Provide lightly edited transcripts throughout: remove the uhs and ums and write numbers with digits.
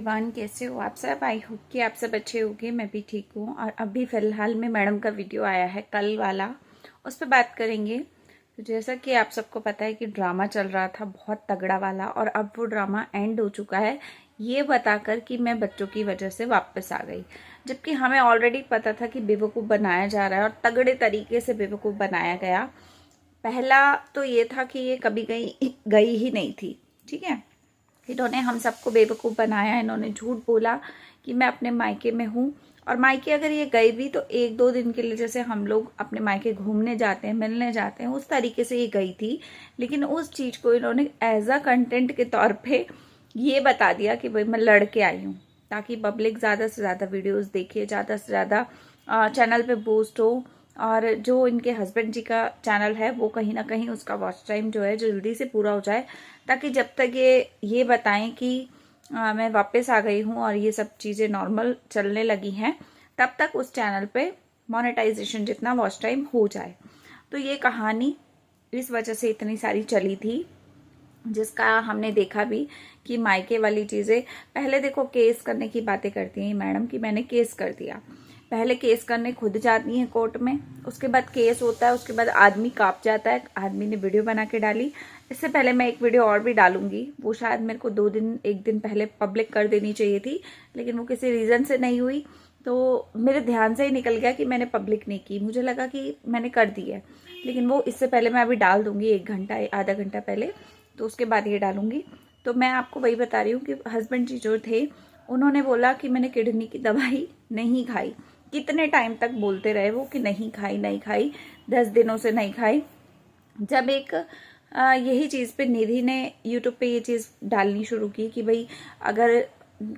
Everyone, कैसे हो आप सब। आई होप कि आप सब अच्छे होंगे। मैं भी ठीक हूँ। और अभी फ़िलहाल में मैडम का वीडियो आया है कल वाला, उस पर बात करेंगे। तो जैसा कि आप सबको पता है कि ड्रामा चल रहा था बहुत तगड़ा वाला, और अब वो ड्रामा एंड हो चुका है ये बताकर कि मैं बच्चों की वजह से वापस आ गई। जबकि हमें ऑलरेडी पता था कि बेवकूफ़ बनाया जा रहा है और तगड़े तरीके से बेवकूफ़ बनाया गया। पहला तो ये था कि ये कभी गई ही नहीं थी, ठीक है। इन्होंने हम सबको बेवकूफ़ बनाया। इन्होंने झूठ बोला कि मैं अपने मायके में हूँ, और मायके अगर ये गई भी तो 1-2 दिन के लिए, जैसे हम लोग अपने मायके घूमने जाते हैं, मिलने जाते हैं, उस तरीके से ये गई थी। लेकिन उस चीज़ को इन्होंने एज अ कंटेंट के तौर पे ये बता दिया कि भाई मैं लड़ के आई हूँ, ताकि पब्लिक ज़्यादा से ज़्यादा वीडियोज़ देखे, ज़्यादा से ज़्यादा चैनल पे बूस्ट हो। और जो इनके हस्बैंड जी का चैनल है वो कहीं ना कहीं उसका वॉच टाइम जो है जल्दी से पूरा हो जाए, ताकि जब तक ये बताएं कि मैं वापस आ गई हूँ और ये सब चीज़ें नॉर्मल चलने लगी हैं, तब तक उस चैनल पे मोनेटाइजेशन जितना वॉच टाइम हो जाए। तो ये कहानी इस वजह से इतनी सारी चली थी, जिसका हमने देखा भी कि मायके वाली चीज़ें। पहले देखो, केस करने की बातें करती हैं मैडम कि मैंने केस कर दिया। पहले केस करने खुद जाती हैं कोर्ट में, उसके बाद केस होता है, उसके बाद आदमी कांप जाता है। आदमी ने वीडियो बना के डाली। इससे पहले मैं एक वीडियो और भी डालूंगी, वो शायद मेरे को 1 दिन पहले पब्लिक कर देनी चाहिए थी, लेकिन वो किसी रीज़न से नहीं हुई। तो मेरे ध्यान से ही निकल गया कि मैंने पब्लिक नहीं की, मुझे लगा कि मैंने कर दी है। लेकिन वो इससे पहले मैं अभी डाल दूंगी, 1 घंटा आधा घंटा पहले, तो उसके बाद ये डालूंगी। तो मैं आपको वही बता रही हूँ कि हस्बैंड जी जो थे, उन्होंने बोला कि मैंने किडनी की दवाई नहीं खाई। कितने टाइम तक बोलते रहे वो कि नहीं खाई नहीं खाई, 10 दिनों से नहीं खाई। जब एक यही चीज़ पे निधि ने यूट्यूब पे ये चीज़ डालनी शुरू की कि भाई अगर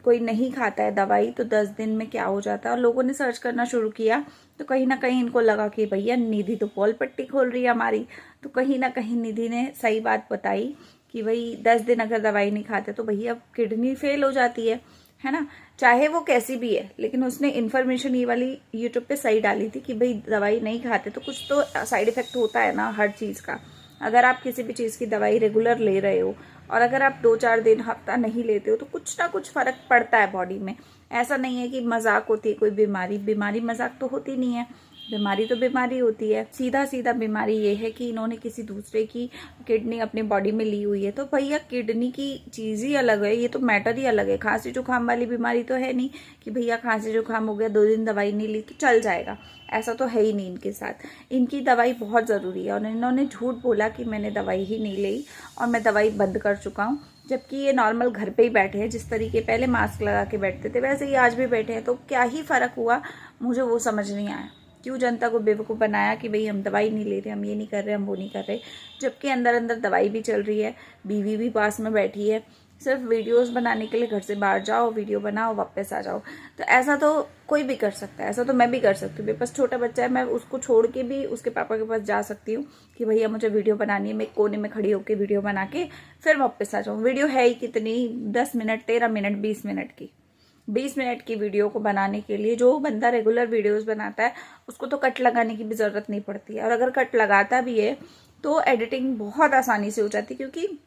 कोई नहीं खाता है दवाई तो 10 दिन में क्या हो जाता है, और लोगों ने सर्च करना शुरू किया, तो कहीं ना कहीं इनको लगा कि भैया निधि तो पोल पट्टी खोल रही है हमारी। तो कहीं ना कहीं निधि ने सही बात बताई कि भाई 10 दिन अगर दवाई नहीं खाते तो भैया किडनी फेल हो जाती है ना, चाहे वो कैसी भी है। लेकिन उसने इन्फॉर्मेशन ये वाली यूट्यूब पे सही डाली थी कि भाई दवाई नहीं खाते तो कुछ तो साइड इफेक्ट होता है ना हर चीज़ का। अगर आप किसी भी चीज़ की दवाई रेगुलर ले रहे हो, और अगर आप 2-4 दिन हफ्ता नहीं लेते हो, तो कुछ ना कुछ फर्क पड़ता है बॉडी में। ऐसा नहीं है कि मजाक होती है कोई बीमारी मजाक तो होती नहीं है। बीमारी तो बीमारी होती है। सीधा सीधा बीमारी ये है कि इन्होंने किसी दूसरे की किडनी अपनी बॉडी में ली हुई है। तो भैया किडनी की चीज़ ही अलग है, ये तो मैटर ही अलग है। खांसी जुकाम वाली बीमारी तो है नहीं कि भैया खांसी जुकाम हो गया 2 दिन दवाई नहीं ली तो चल जाएगा, ऐसा तो है ही नहीं इनके साथ। इनकी दवाई बहुत ज़रूरी है, और इन्होंने झूठ बोला कि मैंने दवाई ही नहीं ली और मैं दवाई बंद कर चुका हूँ। जबकि ये नॉर्मल घर पे ही बैठे हैं, जिस तरीके पहले मास्क लगा के बैठते थे वैसे ही आज भी बैठे हैं। तो क्या ही फ़र्क हुआ, मुझे वो समझ नहीं आया। क्यों जनता को बेवकूफ़ बनाया कि भाई हम दवाई नहीं ले रहे, हम ये नहीं कर रहे, हम वो नहीं कर रहे, जबकि अंदर अंदर दवाई भी चल रही है, बीवी भी पास में बैठी है। सिर्फ वीडियोस बनाने के लिए घर से बाहर जाओ, वीडियो बनाओ, वापस आ जाओ। तो ऐसा तो कोई भी कर सकता है, ऐसा तो मैं भी कर सकती हूँ। मेरे पास छोटा बच्चा है, मैं उसको छोड़ के भी उसके पापा के पास जा सकती हूँ कि भैया मुझे वीडियो बनानी है। मैं कोने में खड़ी होकर वीडियो बना के फिर वापस आ जाऊँ। वीडियो है ही कितनी, 10 मिनट, 13 मिनट, 20 मिनट की। 20 मिनट की वीडियो को बनाने के लिए जो बंदा रेगुलर वीडियोस बनाता है उसको तो कट लगाने की भी ज़रूरत नहीं पड़ती है। और अगर कट लगाता भी है तो एडिटिंग बहुत आसानी से हो जाती है, क्योंकि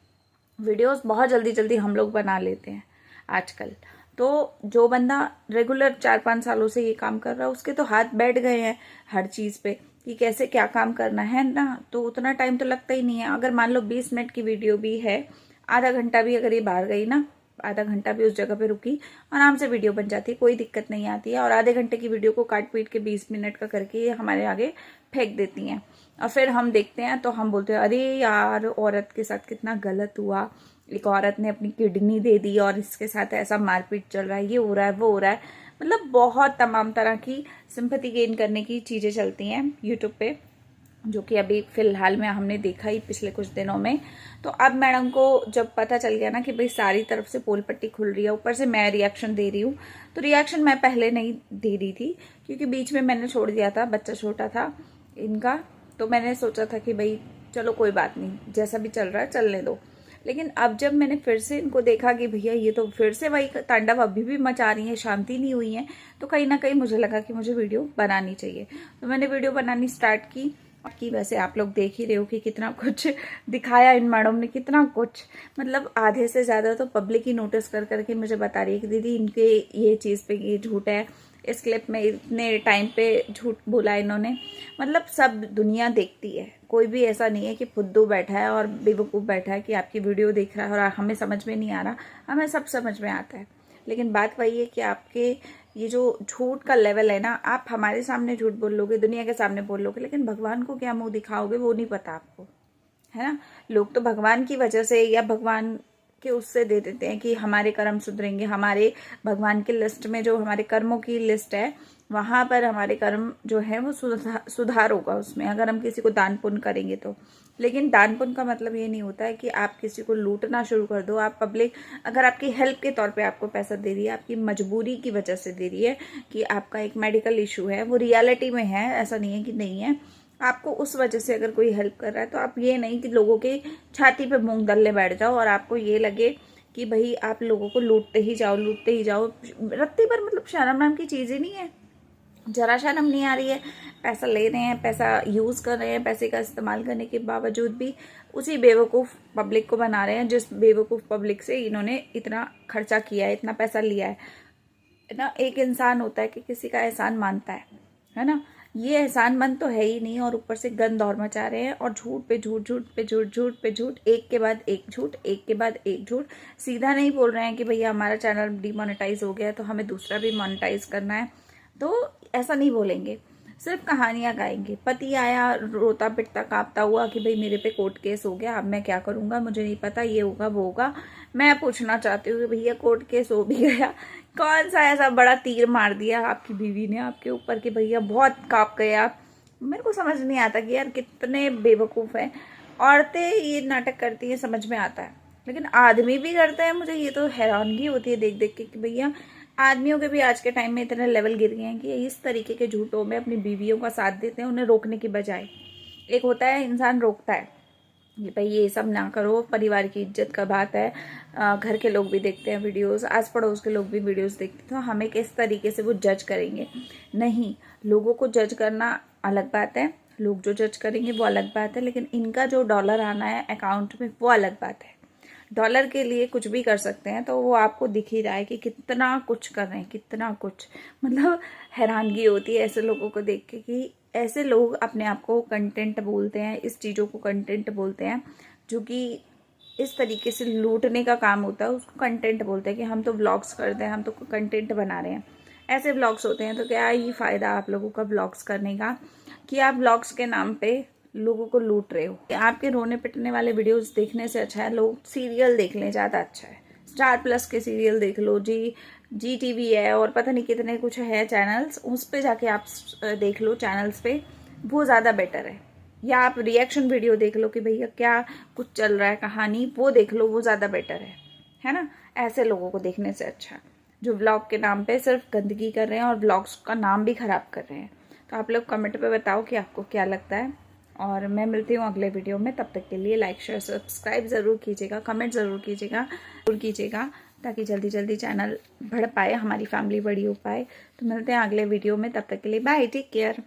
वीडियोस बहुत जल्दी जल्दी हम लोग बना लेते हैं आजकल। तो जो बंदा रेगुलर 4-5 सालों से ये काम कर रहा है उसके तो हाथ बैठ गए हैं हर चीज़ पे कि कैसे क्या काम करना है ना, तो उतना टाइम तो लगता ही नहीं है। अगर मान लो 20 मिनट की वीडियो भी है, आधा घंटा भी अगर ये बाहर गई ना, आधा घंटा भी उस जगह पे रुकी, आराम से वीडियो बन जाती है, कोई दिक्कत नहीं आती है। और आधे घंटे की वीडियो को काट पीट के 20 मिनट का करके ये हमारे आगे फेंक देती हैं, और फिर हम देखते हैं तो हम बोलते हैं अरे यार औरत के साथ कितना गलत हुआ, एक औरत ने अपनी किडनी दे दी और इसके साथ ऐसा मारपीट चल रहा है, ये हो रहा है, वो हो रहा है। मतलब बहुत तमाम तरह की सिंपैथी गेन करने की चीज़ें चलती हैं यूट्यूब पे, जो कि अभी फिलहाल में हमने देखा ही पिछले कुछ दिनों में। तो अब मैडम को जब पता चल गया ना कि भाई सारी तरफ से पोल पट्टी खुल रही है, ऊपर से मैं रिएक्शन दे रही हूँ, तो रिएक्शन मैं पहले नहीं दे रही थी क्योंकि बीच में मैंने छोड़ दिया था, बच्चा छोटा था इनका। तो मैंने सोचा था कि भाई चलो कोई बात नहीं, जैसा भी चल रहा है चलने दो। लेकिन अब जब मैंने फिर से इनको देखा कि भैया ये तो फिर से वही तांडव अभी भी मचा रही है, शांति नहीं हुई है, तो कहीं ना कहीं मुझे लगा कि मुझे वीडियो बनानी चाहिए। तो मैंने वीडियो बनानी स्टार्ट की, कि वैसे आप लोग देख ही रहे हो कि कितना कुछ दिखाया इन मैडम ने, कितना कुछ, मतलब आधे से ज़्यादा तो पब्लिक ही नोटिस कर करके मुझे बता रही है कि दीदी इनके ये चीज़ पे ये झूठ है, इस क्लिप में इतने टाइम पे झूठ बोला इन्होंने। मतलब सब दुनिया देखती है, कोई भी ऐसा नहीं है कि फुद्दू बैठा है और बेवकूफ़ बैठा है कि आपकी वीडियो देख रहा है और हमें समझ में नहीं आ रहा, हमें सब समझ में आता है। लेकिन बात वही है कि आपके ये जो झूठ का लेवल है ना, आप हमारे सामने झूठ बोल लोगे, दुनिया के सामने बोल लोगे, लेकिन भगवान को क्या मुंह दिखाओगे वो नहीं पता आपको, है ना। लोग तो भगवान की वजह से या भगवान के उससे दे देते हैं कि हमारे कर्म सुधरेंगे, हमारे भगवान की लिस्ट में जो हमारे कर्मों की लिस्ट है वहां पर हमारे कर्म जो है वो सुधार होगा उसमें, अगर हम किसी को दान पुण्य करेंगे तो। लेकिन दान पुण्य का मतलब ये नहीं होता है कि आप किसी को लूटना शुरू कर दो। आप पब्लिक अगर आपकी हेल्प के तौर पे आपको पैसा दे रही है, आपकी मजबूरी की वजह से दे रही है कि आपका एक मेडिकल इशू है, वो रियलिटी में है, ऐसा नहीं है कि नहीं है, आपको उस वजह से अगर कोई हेल्प कर रहा है तो आप ये नहीं कि लोगों के छाती पे मूंग दलने बैठ जाओ और आपको ये लगे कि भाई आप लोगों को लूटते ही जाओ, लूटते ही जाओ। रत्ती पर मतलब शर्म नाम की चीज़ ही नहीं है, जरा शर्म नहीं आ रही है। पैसा ले रहे हैं, पैसा यूज़ कर रहे हैं, पैसे का इस्तेमाल करने के बावजूद भी उसी बेवकूफ़ पब्लिक को बना रहे हैं जिस बेवकूफ़ पब्लिक से इन्होंने इतना खर्चा किया है, इतना पैसा लिया है ना। एक इंसान होता है कि किसी का एहसान मानता है ना। ये एहसानमंद तो है ही नहीं और ऊपर से गंद और मचा रहे हैं और झूठ पे झूठ, झूठ पे झूठ, झूठ पे झूठ, एक के बाद एक झूठ, एक के बाद एक झूठ। सीधा नहीं बोल रहे हैं कि भैया हमारा चैनल डिमोनेटाइज हो गया तो हमें दूसरा भी मोनेटाइज करना है, तो ऐसा नहीं बोलेंगे, सिर्फ कहानियां गाएंगे। पति आया रोता पिटता कांपता हुआ कि भाई मेरे पे कोर्ट केस हो गया, अब मैं क्या करूंगा, मुझे नहीं पता, ये होगा वो होगा। मैं पूछना चाहती हूँ कि भैया कोर्ट केस हो भी गया, कौन सा ऐसा बड़ा तीर मार दिया आपकी बीवी ने आपके ऊपर कि भैया बहुत कांप गए आप। मेरे को समझ नहीं आता कि यार कितने बेवकूफ़ हैं। औरतें ये नाटक करती हैं समझ में आता है, लेकिन आदमी भी करते हैं। मुझे ये तो हैरानगी होती है देख देख के कि भैया आदमियों के भी आज के टाइम में इतने लेवल गिर गए हैं कि इस तरीके के झूठों में अपनी बीवियों का साथ देते हैं, उन्हें रोकने की बजाय। एक होता है इंसान रोकता है कि भाई ये सब ना करो, परिवार की इज्जत का बात है, घर के लोग भी देखते हैं वीडियोस, आस पड़ोस के लोग भी वीडियोस देखते हैं, तो हमें किस तरीके से वो जज करेंगे। नहीं, लोगों को जज करना अलग बात है, लोग जो जज करेंगे वो अलग बात है, लेकिन इनका जो डॉलर आना है अकाउंट में वो अलग बात है। डॉलर के लिए कुछ भी कर सकते हैं, तो वो आपको दिख ही रहा है कि कितना कुछ कर रहे हैं, कितना कुछ। मतलब हैरानगी होती है ऐसे लोगों को देख के कि ऐसे लोग अपने आप को कंटेंट बोलते हैं, इस चीज़ों को कंटेंट बोलते हैं, जो कि इस तरीके से लूटने का काम होता है उसको कंटेंट बोलते हैं कि हम तो व्लॉग्स करते हैं, हम तो कंटेंट बना रहे हैं। ऐसे व्लॉग्स होते हैं, तो क्या ही फ़ायदा आप लोगों का व्लॉग्स करने का कि आप व्लॉग्स के नाम पे लोगों को लूट रहे हो। आपके रोने पिटने वाले वीडियोस देखने से अच्छा है लोग सीरियल देख लें, ज़्यादा अच्छा है। स्टार प्लस के सीरियल देख लो, जी टीवी है और पता नहीं कितने कुछ है चैनल्स, उस पे जाके आप देख लो, चैनल्स पे वो ज़्यादा बेटर है। या आप रिएक्शन वीडियो देख लो कि भैया क्या कुछ चल रहा है कहानी, वो देख लो, वो ज़्यादा बेटर है ना। ऐसे लोगों को देखने से अच्छा जो व्लॉग के नाम पे सिर्फ गंदगी कर रहे हैं और व्लॉग्स का नाम भी खराब कर रहे हैं। तो आप लोग कमेंट पे बताओ कि आपको क्या लगता है, और मैं मिलती हूँ अगले वीडियो में। तब तक के लिए लाइक शेयर सब्सक्राइब ज़रूर कीजिएगा, कमेंट ज़रूर कीजिएगा ताकि जल्दी जल्दी चैनल बढ़ पाए, हमारी फैमिली बड़ी हो पाए। तो मिलते हैं अगले वीडियो में, तब तक के लिए बाय, टेक केयर।